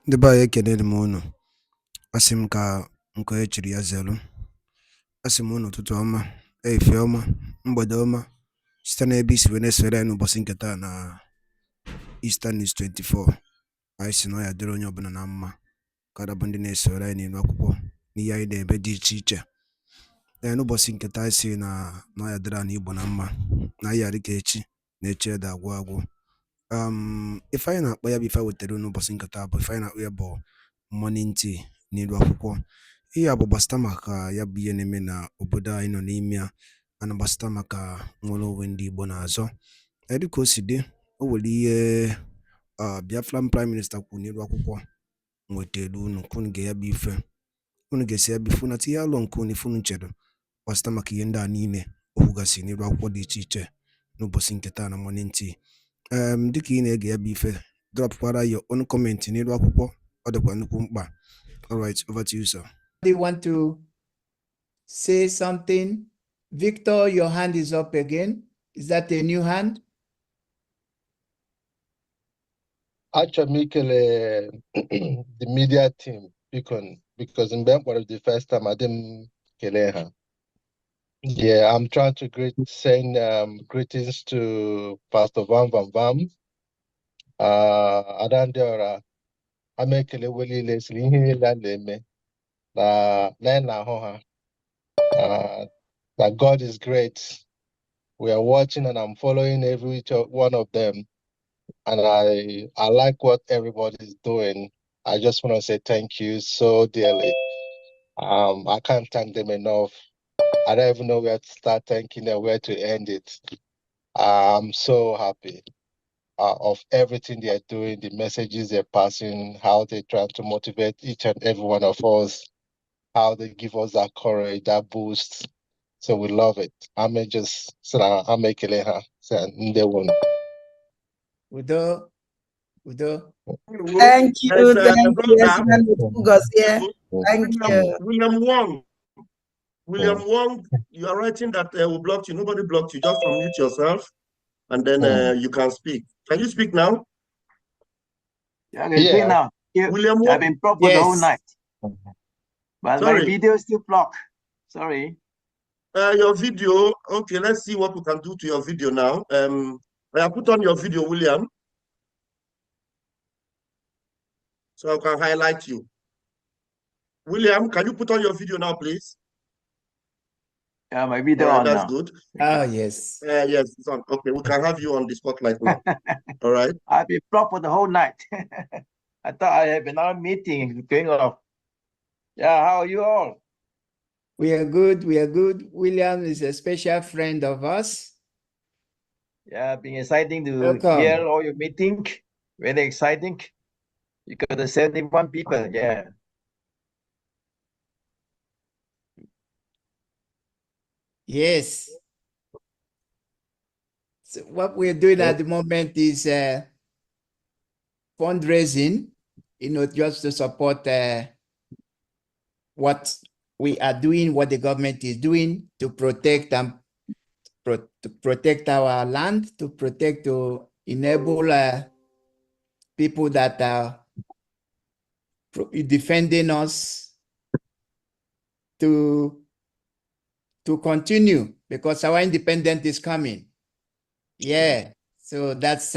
Ndị be anyị ekenere m unu. Asị m ka nke e chiri ya zelu. Asị m unu ụtụtụ ọma, ehihie ọma, mgbede ọma, site n'ebe isi wee na-esore anyị n'ụbọchị nke taa na Eastern News 24. Anyị si na ọ ya dịrị onye ọbụla na mma kada bụ ndị na-esore anyị n'ilu akwụkwọ n'ihe anyị na-ebe dị iche iche. N'ụbọchị nke taa anyị si na ọ ya dịrị anyị Igbo na mma na anyị yarị ka echi na echi ede agwụ agwụ. Ife anyị na-akpọ ya bụ ife wetara n'ụbọchị nke taa bụ ife anyị na-akpọ ya bụ morning tea n'ilu akwụkwọ. Ihe a bụ gbasịta maka ya bụ ihe na-eme na obodo anyị nọ n'ime ya, ana gbasịta maka nwere onwe ndị Igbo na-azọ. Dịka o si dị, o nwere ihe Biafran Prime Minister kwuru n'ilu akwụkwọ nwetara unu ka unu ga ya bụ ife, unu ga-esi ya bụ ife na tinye alụ nke unu ife unu chere gbasịta maka ihe ndị a niile o kwugasị n'ilu akwụkwọ dị iche iche n'ụbọchị nke taa na morning tea. Dịka ị na-ege ya bụ ife, dropkwara your own comment n'ilu akwụkwọ, ọ dịkwa nnukwu mkpa. All right, over to you, sir. They want to say something? Victor, your hand is up again. Is that a new hand? Actually, the media team, because in Bangkok the first time I didn't kill her. Yeah, I'm trying to send greetings to Pastor Van Van Vam. Adandora, I make a Willie Leslie Landeme. That God is great. We are watching and I'm following every one of them. And I like what everybody is doing. I just want to say thank you so dearly. I can't thank them enough. I don't even know where to start thanking them, where to end it. I'm so happy of everything they are doing, the messages they're passing, how they try to motivate each and every one of us, how they give us that courage, that boost. So we love it. I'm just I'm making it they won't. Udo. Thank you. Thank you. William Wong, you are writing that we blocked you. Nobody blocked you. Just unmute yourself, and then you can speak. Can you speak now? Yeah. Now. William Wong. I've been blocked for the whole night. But Sorry. My video is still blocked. Sorry. Your video. Okay, let's see what we can do to your video now. I have put on your video, William, so I can highlight you. William, can you put on your video now, please? Yeah, my video right, on that's now. good. Oh, yes. Yes, it's on. Okay, we can have you on the spotlight now. All right. I've been blocked for the whole night. I thought I had been on a meeting going off. Yeah, how are you all? We are good. We are good. William is a special friend of us. Yeah, been exciting to Welcome. hear all your meeting. Very exciting. You got the 71 people. Yeah. Yes. So what we're doing at the moment is fundraising, just to support what we are doing, what the government is doing to protect our land, to enable people that are defending us to continue, because our independence is coming. Yeah, so that's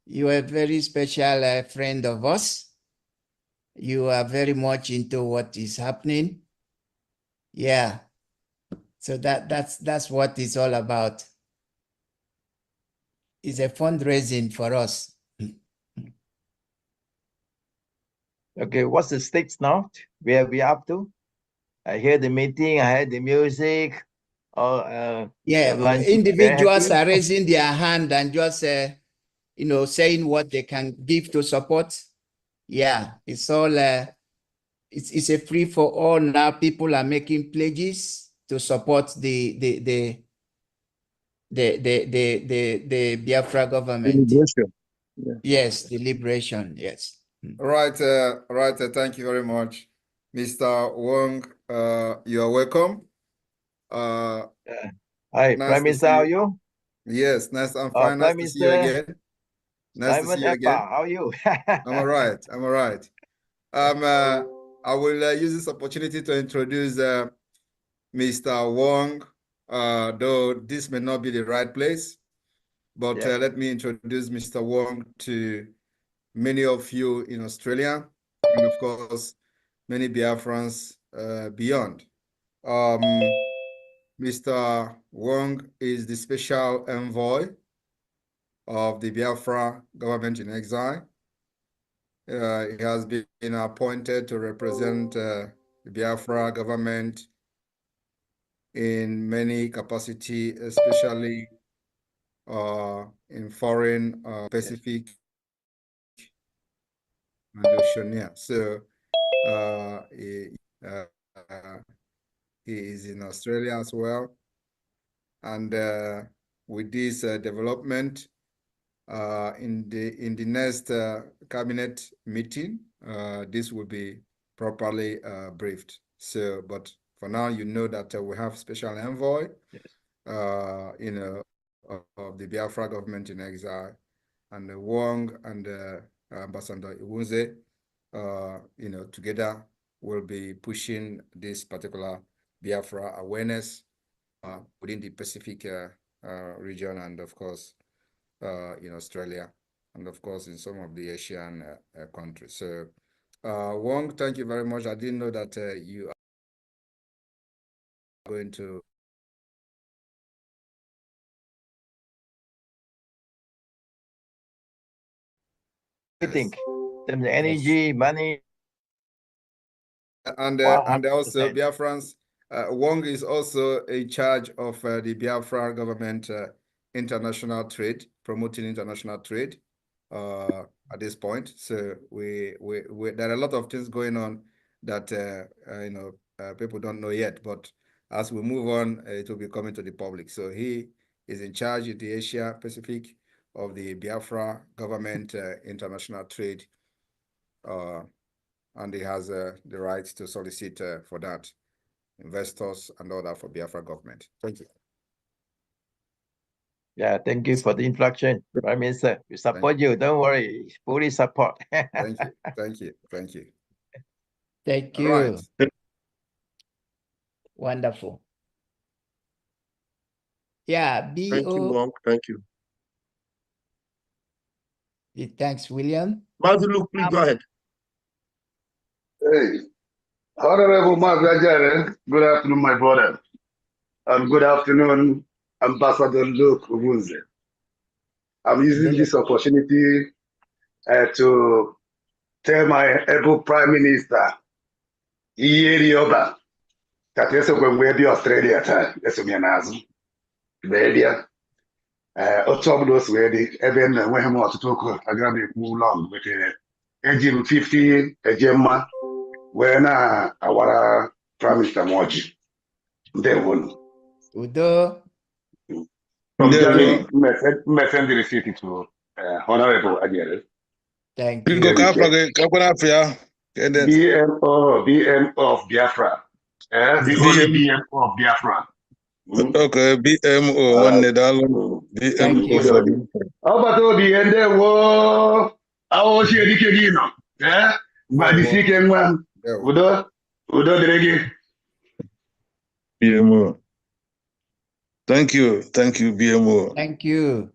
you are a very special friend of us. You are very much into what is happening. Yeah, so that's what it's all about. It's a fundraising for us. Okay, what's the stakes now? Where we up to? I hear the meeting, I heard the music. Yeah, individuals are raising their hand and just saying what they can give to support. Yeah, it's all it's a free for all now. People are making pledges to support the Biafra government. Liberation. Yeah. Yes, the liberation. Yes. Right. Thank you very much, Mr. Wong. You are welcome. Hi, nice Prime Minister, how are you? Yes, nice and fine. Nice to see you again. Nice to see you again. EKPA, how are you? I'm all right. I'm all right. I will use this opportunity to introduce Mr. Wong, though this may not be the right place, but Yeah. let me introduce Mr. Wong to many of you in Australia, and of course, many Biafrans beyond. Mr. Wong is the special envoy of the Biafra government in exile. He has been appointed to represent the Biafra government in many capacity, especially in foreign, Pacific, and Oceania. So he is in Australia as well. And with this development, in the next cabinet meeting, this will be properly briefed. So, but for now, you know that we have special envoy, of the Biafra government in exile, and Wong and Ambassador Iwunze, together will be pushing this particular Biafra awareness within the Pacific region, and of course, in Australia, and of course in some of the Asian countries. So, Wong, thank you very much. I didn't know that you are going to. I think the energy, money. And Wow, and also 100%. Biafrans, Wong is also in charge of the Biafra government international trade, promoting international trade at this point. So we there are a lot of things going on that people don't know yet, but as we move on, it will be coming to the public. So he is in charge of the Asia Pacific of the Biafra government international trade, and he has the right to solicit for that, investors and all that for Biafra government. Thank you. Yeah, thank you for the introduction, Prime Minister. We support you. Don't worry, fully support. Thank you. Thank you. Thank you. Thank All you. right. Wonderful. Yeah, Thank you, Wong. Thank you. Thanks, William. Mazulu, please go ahead. Hey, Honorable Margaret, good afternoon, my brother. And good afternoon, Ambassador Luke Ubunze. I'm using this opportunity to tell my able Prime Minister, Iyeri Oba, that yes, when we be Australia time, yes, we are now. Baby, October ready, even when I'm out to talk, I got to move long with engine 50, a gemma, when our Prime Minister Moji. They won. Udo. From Germany, me send the receipt to Honorable Adjere. Thank you. BMO of Biafra. The only BMO of Biafra. Okay, BMO, one nedalo, BMO for the. How about the end there? Whoa, I was here, Dikino. Yeah, but the second one, Udo the reggae. BMO. Thank you, BMO. Thank you.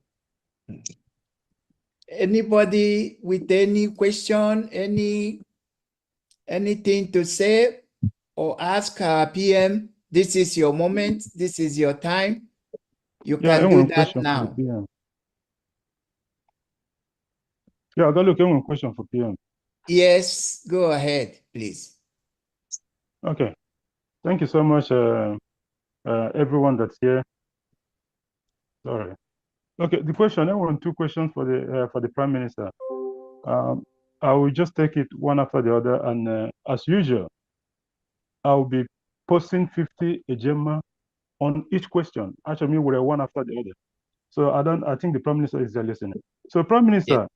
Anybody with any question, anything to say or ask PM? This is your moment. This is your time. You can do that now. Yeah, I got one question for PM. Yes, go ahead, please. Okay. Thank you so much, everyone that's here. Sorry. Okay, the question, I want two questions for the Prime Minister. I will just take it one after the other, and as usual, I will be posting 50 agenda on each question. Actually, we're one after the other. So I think the Prime Minister is there listening. So Prime Minister,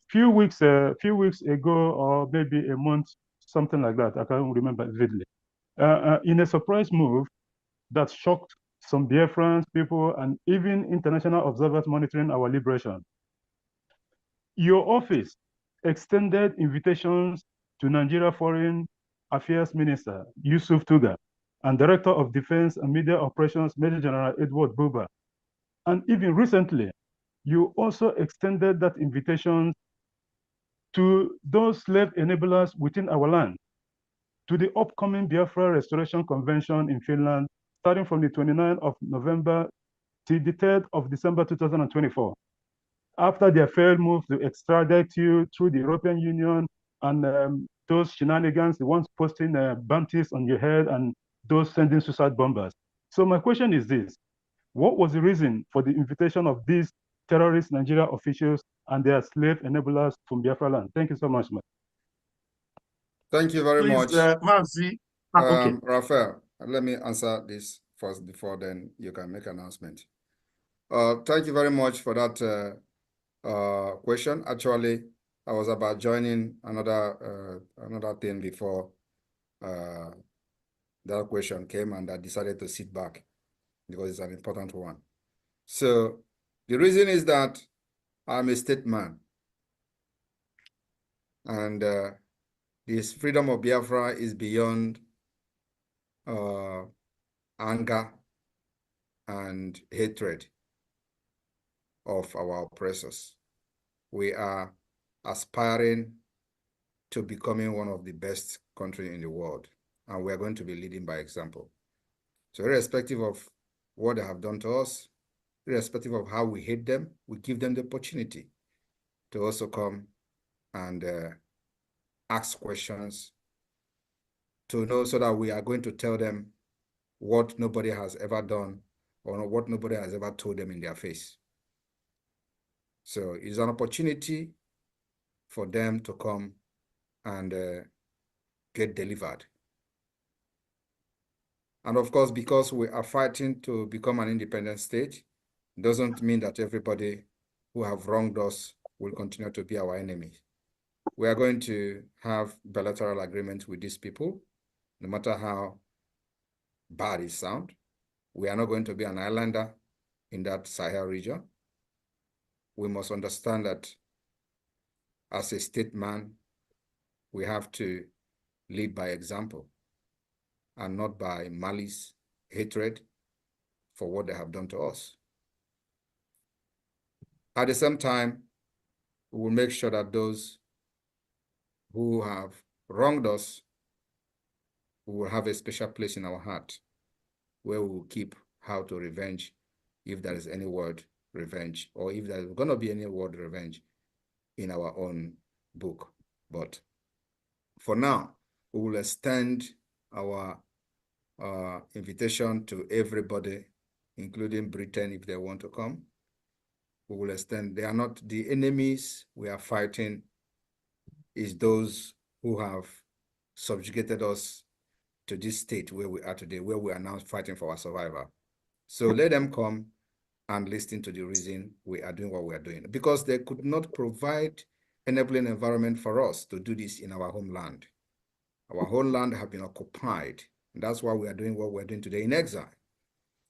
few weeks ago, or maybe a month, something like that, I can't remember vividly, in a surprise move that shocked some Biafran people and even international observers monitoring our liberation, Your office extended invitations to Nigeria Foreign Affairs Minister Yusuf Tuga and Director of Defense and Media Operations Major General Edward Buba. And even recently, you also extended that invitation to those slave enablers within our land, to the upcoming Biafra Restoration Convention in Finland, starting from the 29th of November to the 3rd of December 2024. After their failed move to extradite you through the European Union and those shenanigans, the ones posting bounties on your head and those sending suicide bombers. So my question is this: what was the reason for the invitation of these terrorist Nigeria officials and their slave enablers from Biafra land? Thank you so much, man. Thank you very much. Mazi. Okay. Raphael, let me answer this first before then you can make an announcement. Thank you very much for that question. Actually, I was about joining another thing before that question came, and I decided to sit back because it's an important one. So the reason is that I'm a statesman, and this freedom of Biafra is beyond anger and hatred of our oppressors. We are aspiring to becoming one of the best countries in the world, and we are going to be leading by example. So irrespective of what they have done to us, irrespective of how we hate them, we give them the opportunity to also come and ask questions to know, so that we are going to tell them what nobody has ever done or what nobody has ever told them in their face. So it's an opportunity for them to come and get delivered. And of course, because we are fighting to become an independent state, doesn't mean that everybody who have wronged us will continue to be our enemies. We are going to have bilateral agreements with these people, no matter how bad it sounds. We are not going to be an islander in that Sahel region. We must understand that as a statesman, we have to lead by example and not by malice, hatred for what they have done to us. At the same time, we will make sure that those who have wronged us, we will have a special place in our heart where we will keep how to revenge, if there is any word revenge, or if there is going to be any word revenge in our own book. But for now, we will extend our invitation to everybody, including Britain, if they want to come. We will extend. They are not the enemies we are fighting, is those who have subjugated us to this state where we are today, where we are now fighting for our survival. So let them come and listen to the reason we are doing what we are doing, because they could not provide enabling environment for us to do this in our homeland. Our homeland have been occupied, and that's why we are doing what we're doing today in exile.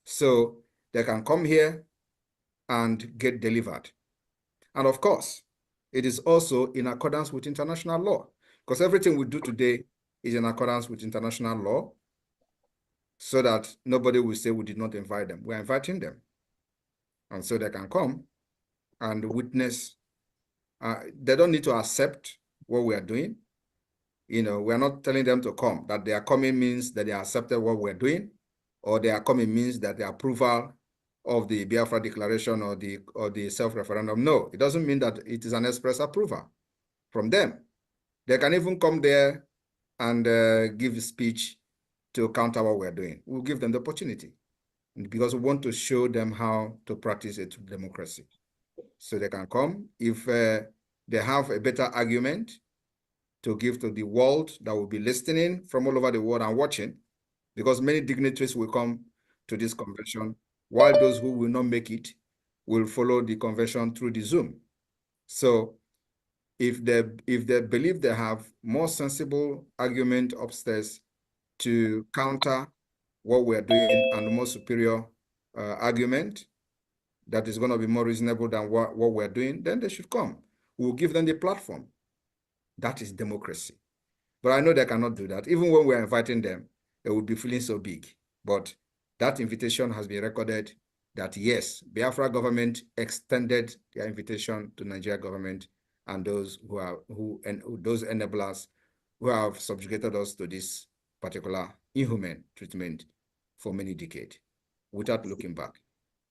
So they can come here and get delivered. And of course, it is also in accordance with international law, because everything we do today is in accordance with international law, so that nobody will say we did not invite them. We're inviting them. And so they can come and witness. They don't need to accept what we are doing. You know, we're not telling them to come. That they are coming means that they accepted what we're doing, or they are coming means that the approval of the Biafra Declaration or the self-referendum. No, it doesn't mean that it is an express approval from them. They can even come there and give a speech to counter what we're doing. We'll give them the opportunity, because we want to show them how to practice a true democracy. So they can come. If they have a better argument to give to the world that will be listening from all over the world and watching, because many dignitaries will come to this convention, while those who will not make it will follow the convention through the Zoom. So if they believe they have more sensible argument upstairs to counter what we're doing, and a more superior argument that is going to be more reasonable than what we're doing, then they should come. we'll give them the platform. That is democracy. But I know they cannot do that. Even when we're inviting them, they will be feeling so big. But that invitation has been recorded that yes, Biafra government extended their invitation to Nigeria government and those those enablers who have subjugated us to this particular inhuman treatment for many decades without looking back.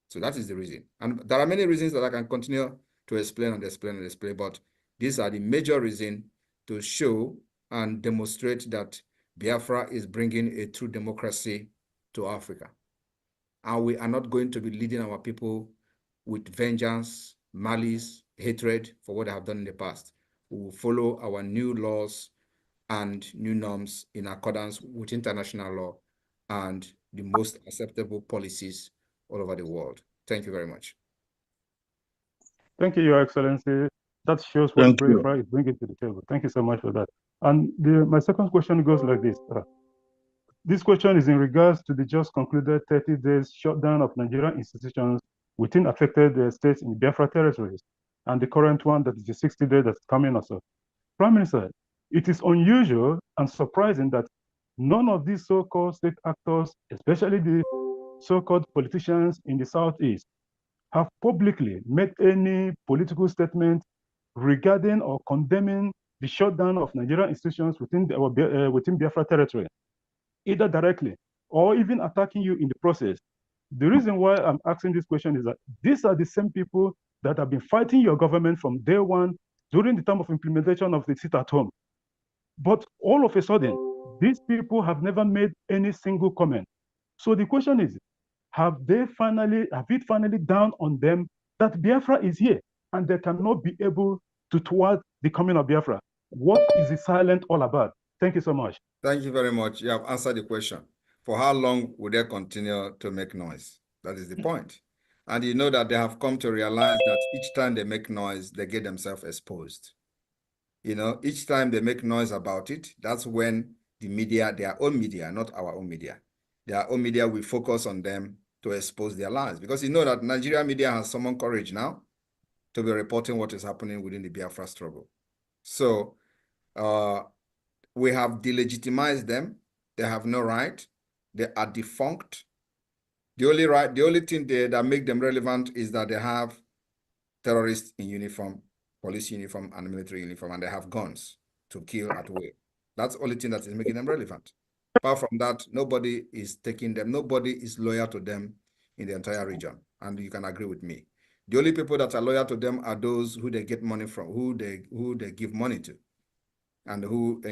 So that is the reason. And there are many reasons that I can continue to explain and explain and explain, but these are the major reasons to show and demonstrate that Biafra is bringing a true democracy to Africa. And we are not going to be leading our people with vengeance, malice, hatred for what they have done in the past. We will follow our new laws and new norms in accordance with international law and the most acceptable policies all over the world. Thank you very much. Thank you, Your Excellency. That shows what BIAFRA is bringing to the table. Thank you so much for that. And my second question goes like this. This question is in regards to the just concluded 30 days shutdown of Nigerian institutions within affected states in Biafra territories, and the current one that is the 60 days that's coming also. Prime Minister, it is unusual and surprising that none of these so-called state actors, especially the so-called politicians in the Southeast, have publicly made any political statement regarding or condemning the shutdown of Nigerian institutions within Biafra territory, either directly or even attacking you in the process. The reason why I'm asking this question is that these are the same people that have been fighting your government from day one during the time of implementation of the sit-at-home. But all of a sudden, these people have never made any single comment. So the question is, have it finally dawned on them that Biafra is here and they cannot be able to thwart the coming of Biafra? What is the silence all about? Thank you so much. Thank you very much. You have answered the question. For how long will they continue to make noise? That is the point. And you know that they have come to realize that each time they make noise, they get themselves exposed. You know, each time they make noise about it, that's when the media, their own media, not our own media, their own media will focus on them to expose their lies. Because you know that Nigeria media has summoned courage now to be reporting what is happening within the Biafra struggle. So we have delegitimized them. They have no right. They are defunct. The only thing that make them relevant is that they have terrorists in uniform, police uniform, and military uniform, and they have guns to kill at will. That's the only thing that is making them relevant. Apart from that, nobody is taking them. Nobody is loyal to them in the entire region, and you can agree with me. The only people that are loyal to them are those who they get money from, who they give money to, and who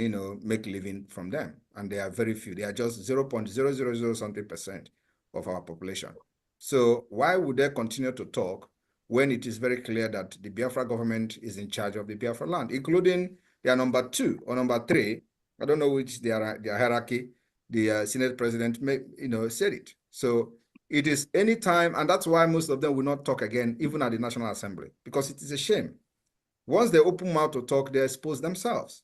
make living from them. And they are very few. They are just 0.000 something percent of our population. So why would they continue to talk when it is very clear that the Biafra government is in charge of the Biafra land, including their number 2 or number 3? I don't know which their hierarchy. The Senate president said it. So it is any time, and that's why most of them will not talk again, even at the National Assembly, because it is a shame. Once they open mouth to talk, they expose themselves.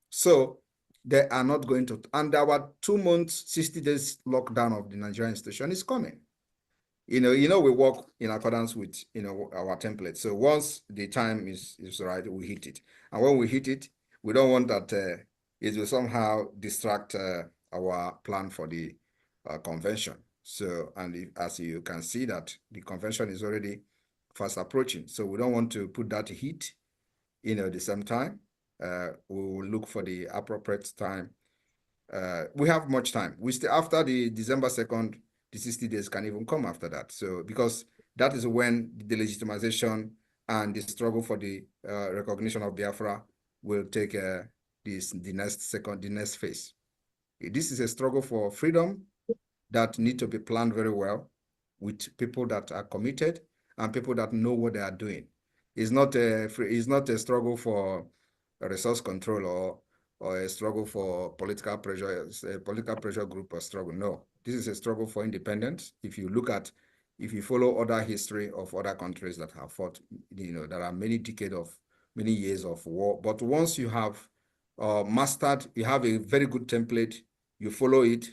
So they are not going to, and our 2 months, 60 days lockdown of the Nigerian institution is coming. We work in accordance with, our template. So once the time is right, we hit it. And when we hit it, we don't want that it will somehow distract our plan for the convention. So, and as you can see that the convention is already fast approaching. So we don't want to put that heat, the same time. We will look for the appropriate time. We have much time. We still, after the December 2nd, the 60 days can even come after that. So because that is when the legitimization and the struggle for the recognition of Biafra will take the next phase. This is a struggle for freedom that need to be planned very well with people that are committed and people that know what they are doing. It's not a struggle for resource control or a struggle for political pressure. It's a political pressure group or struggle. No, this is a struggle for independence. If you follow other history of other countries that have fought, there are many years of war. But once you have mastered, you have a very good template, you follow it,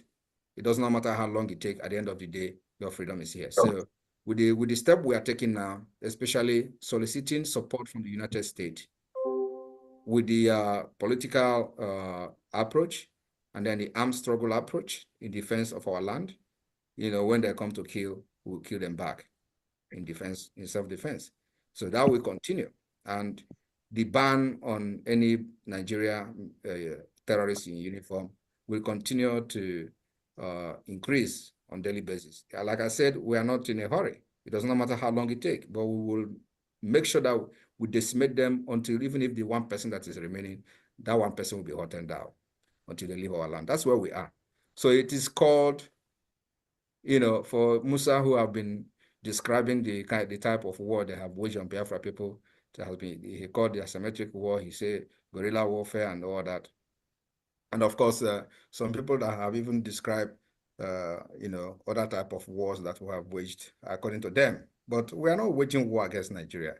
it does not matter how long it takes, at the end of the day, your freedom is here. So with the step we are taking now, especially soliciting support from the United States, with the political approach, and then the armed struggle approach in defense of our land, when they come to kill, we'll kill them back in defense, in self-defense. So that will continue. And the ban on any Nigeria terrorists in uniform will continue to increase on daily basis. Like I said, we are not in a hurry. It does not matter how long it takes, but we will make sure that we decimate them until, even if the 1% that is remaining, that 1% will be hunted down until they leave our land. That's where we are. So it is called, for Musa, who have been describing the type of war they have waged on Biafra people, he called the asymmetric war, he said guerrilla warfare and all that. And of course, some people that have even described, other type of wars that we have waged according to them. But we are not waging war against Nigeria.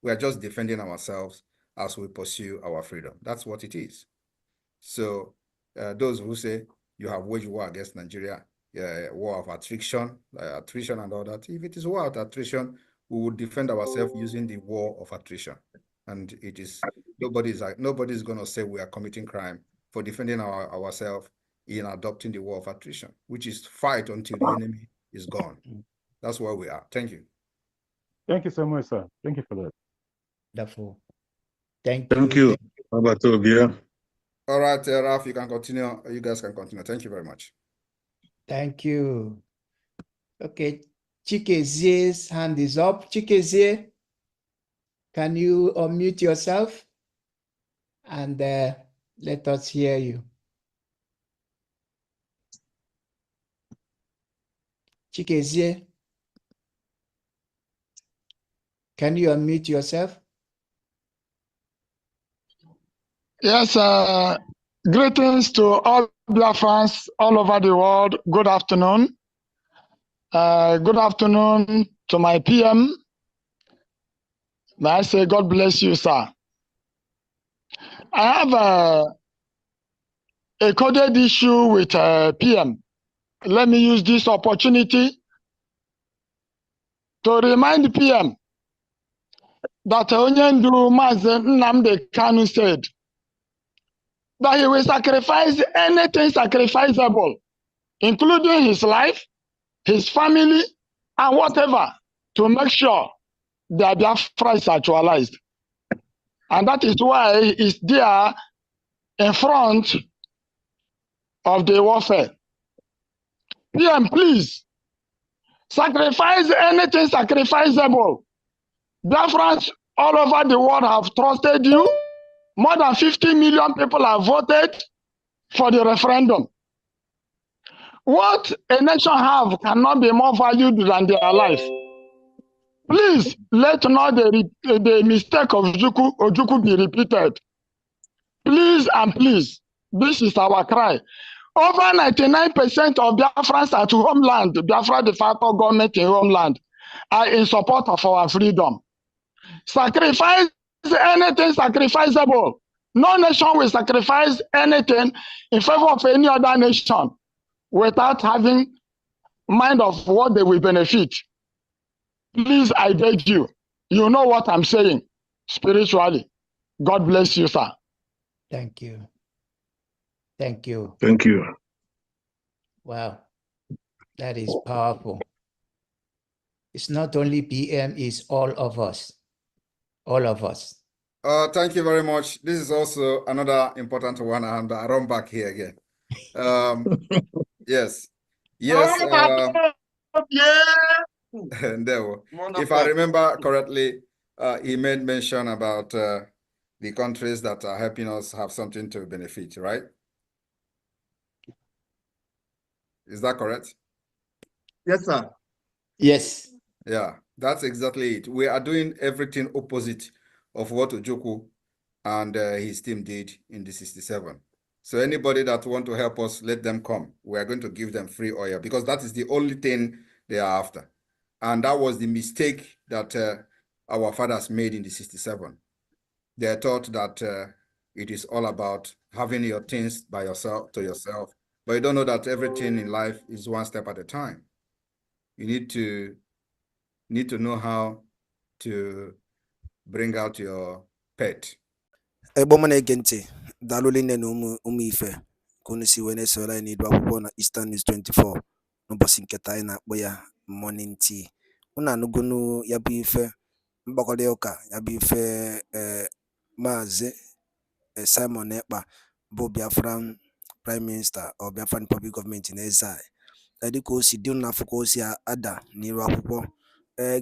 We are just defending ourselves as we pursue our freedom. That's what it is. So those who say you have waged war against Nigeria, war of attrition and all that, if it is war of attrition, we will defend ourselves using the war of attrition. And it is, nobody's going to say we are committing crime for defending ourselves in adopting the war of attrition, which is fight until the enemy is gone. That's where we are. Thank you. Thank you so much, sir. Thank you for that. Wonderful. Thank you. How about Obia? All right, Ralph, you can continue. You guys can continue. Thank you very much. Thank you. Okay, Chikezie's hand is up. Chikezie, can you unmute yourself and let us hear you? Chikezie, can you unmute yourself? Yes, greetings to all Biafrans all over the world. Good afternoon. Good afternoon to my PM. May I say God bless you, sir. I have a coded issue with PM. Let me use this opportunity to remind PM that Onyendu Mazen Nnamdi Kanu said that he will sacrifice anything sacrificable, including his life, his family, and whatever, to make sure that Biafra is actualized. And that is why he's there in front of the warfare. PM, please, sacrifice anything sacrificable. Biafrans all over the world have trusted you. More than 50 million people have voted for the referendum. What a nation have cannot be more valued than their life. Please, let not the mistake of Ojukwu be repeated. Please and please, this is our cry. Over 99% of Biafrans at homeland, Biafra de facto government in homeland, are in support of our freedom. Sacrifice anything sacrificable. No nation will sacrifice anything in favor of any other nation without having mind of what they will benefit. Please, I beg you. You know what I'm saying spiritually. God bless you, sir. Thank you. Thank you. Thank you. Wow, that is powerful. It's not only PM, it's all of us. All of us. Thank you very much. This is also another important one, and I run back here again. Yes. Yes. If I remember correctly, he made mention about the countries that are helping us have something to benefit, right? Is that correct? Yes, sir. Yes. Yeah, that's exactly it. We are doing everything opposite of what Ojukwu and his team did in the 67. So anybody that want to help us, let them come. We are going to give them free oil because that is the only thing they are after. And that was the mistake that our fathers made in the 67. They thought that it is all about having your things by yourself, to yourself. But you don't know that everything in life is one step at a time. You need to need to know how to bring out your pet. Egbo na-ege ntị daalụ nne na ụmụ ife ka unu si wee na-esoro anyị n'idu akwụkwọ na Eastern News 24 n'ụbọchị nketa anyị na-akpọ ya morning tea. Unu anụgonu ya bụ ife mgbakọrịta ụka ya bụ ife Maazị Simon Ekpa bụ Biafran Prime Minister or Biafran Republic Government na-eze anyị dịka o si dị n'afọ ka o si ada n'iru akwụkwọ.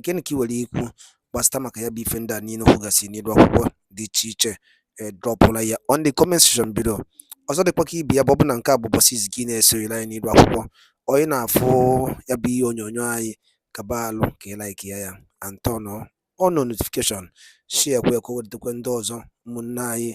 Gịnị ka ị nwere ikwu gbasata maka ya bụ ife ndị a niile kwugasị n'iru akwụkwọ dị iche iche dropụla ya on the comment section below. Ọzọ dịkwa ka ibe ya bụ na nke a bụ ụbọchị izu gị na-esorela anyị n'iru akwụkwọ, onye na-afụ ya bụ ihe onyonyo anyị kaba alụ ka ị like ya and turn on notification, share kwe ka o wetakwa ndị ọzọ ụmụnne anyị